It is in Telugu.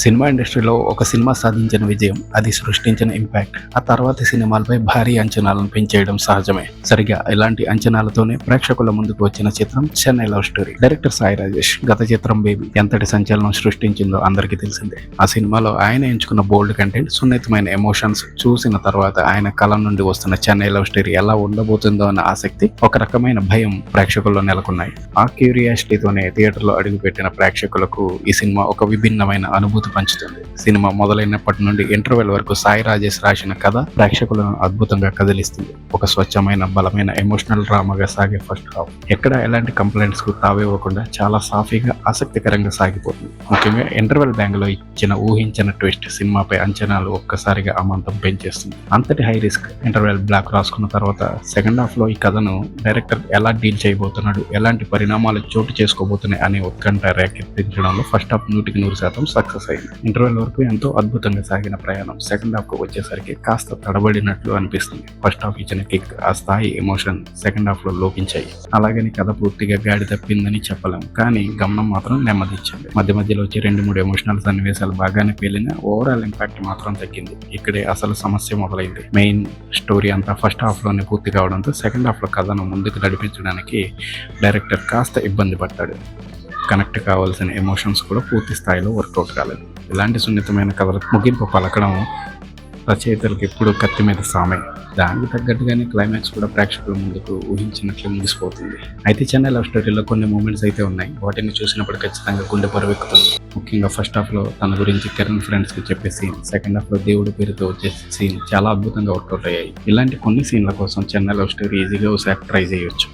సినిమా ఇండస్ట్రీలో ఒక సినిమా సాధించిన విజయం, అది సృష్టించిన ఇంపాక్ట్, ఆ తర్వాతి సినిమాలపై భారీ అంచనాలను పెంచేయడం సహజమే. సరిగా ఇలాంటి అంచనాలతోనే ప్రేక్షకుల ముందుకు వచ్చిన చిత్రం Chennai love story. Director Sai Rajesh గత చిత్రం బేబీ ఎంతటి సంచలనం సృష్టించిందో అందరికీ తెలిసిందే. ఆ సినిమాలో ఆయన ఎంచుకున్న బోల్డ్ కంటెంట్, సున్నితమైన ఎమోషన్స్ చూసిన తర్వాత ఆయన కళ నుండి వస్తున్న చెన్నై లవ్ స్టోరీ ఎలా ఉండబోతుందో అన్న ఆసక్తి, ఒక రకమైన భయం ప్రేక్షకుల్లో నెలకొన్నాయి. ఆ క్యూరియాసిటీతోనే థియేటర్లో అడుగుపెట్టిన ప్రేక్షకులకు ఈ సినిమా ఒక విభిన్నమైన అనుభూతి పంచుతుంది. సినిమా మొదలైనప్పటి నుండి ఇంటర్వెల్ వరకు సాయి రాజేష్ రాసిన కథ ప్రేక్షకులను అద్భుతంగా కదిలిస్తుంది. ఒక స్వచ్ఛమైన, బలమైన ఎమోషనల్ డ్రామాగా సాగే ఫస్ట్ హాఫ్ ఎక్కడ ఎలాంటి కంప్లైంట్స్ కు తావివ్వకుండా చాలా సాఫీగా, ఆసక్తికరంగా సాగిపోతుంది. ముఖ్యంగా ఇంటర్వెల్ బ్యాంగ్ లో ఇచ్చిన ఊహించిన ట్విస్ట్ సినిమాపై అంచనాలు ఒక్కసారిగా అమాంతం పెంచేస్తుంది. అంతటి హై రిస్క్ ఇంటర్వెల్ బ్లాక్ రాసుకున్న తర్వాత సెకండ్ హాఫ్ లో ఈ కథను డైరెక్టర్ ఎలా డీల్ చేయబోతున్నాడు, ఎలాంటి పరిణామాలు చోటు చేసుకోబోతున్నాయి అనే ఉత్కంఠ రేకెత్తించడంలో ఫస్ట్ హాఫ్ 100% సక్సెస్ అయింది. ఇంటర్వెల్ వరకు ఎంతో అద్భుతంగా సాగిన ప్రయాణం సెకండ్ హాఫ్ కు వచ్చేసరికి కాస్త తడబడినట్లు అనిపిస్తుంది. ఫస్ట్ హాఫ్ ఇచ్చిన కిక్, ఆ స్థాయి ఎమోషన్ సెకండ్ హాఫ్ లో లోపించాయి. అలాగని కథ పూర్తిగా గాడి తప్పిందని చెప్పలేం, కానీ గమనం మాత్రం నెమ్మదిచ్చింది. మధ్య మధ్యలో వచ్చి 2-3 ఎమోషనల్ సన్నివేశాలు బాగానే పేలిన ఓవరాల్ ఇంపాక్ట్ మాత్రం తగ్గింది. ఇక్కడే అసలు సమస్య మొదలైంది. మెయిన్ స్టోరీ అంతా ఫస్ట్ హాఫ్ లోనే పూర్తి కావడంతో సెకండ్ హాఫ్ లో కథను ముందుకు నడిపించడానికి డైరెక్టర్ కాస్త ఇబ్బంది పడ్డాడు. కనెక్ట్ కావాల్సిన ఎమోషన్స్ కూడా పూర్తి స్థాయిలో వర్కౌట్ కాలేదు. ఇలాంటి సున్నితమైన కథలకు ముగింపు పలకడం రచయితలకు ఎప్పుడు కత్తి మీద సామే. దానికి తగ్గట్టుగానే క్లైమాక్స్ కూడా ప్రేక్షకుల ముందుకు ఊహించినట్లు ముగిసిపోతుంది. అయితే చెన్నై లవ్ స్టోరీలో కొన్ని మూమెంట్స్ అయితే ఉన్నాయి. వాటిని చూసినప్పుడు ఖచ్చితంగా గుండె పరువెక్కుతుంది. ముఖ్యంగా ఫస్ట్ హాఫ్ లో తన గురించి కిరణ్ ఫ్రెండ్స్ కి చెప్పే సీన్, సెకండ్ హాఫ్ లో దేవుడి పేరుతో వచ్చే సీన్ చాలా అద్భుతంగా వర్కౌట్ అయ్యాయి. ఇలాంటి కొన్ని సీన్ల కోసం చెన్నై లవ్ స్టోరీ ఈజీగా ఒకసారి ట్రై చేయొచ్చు.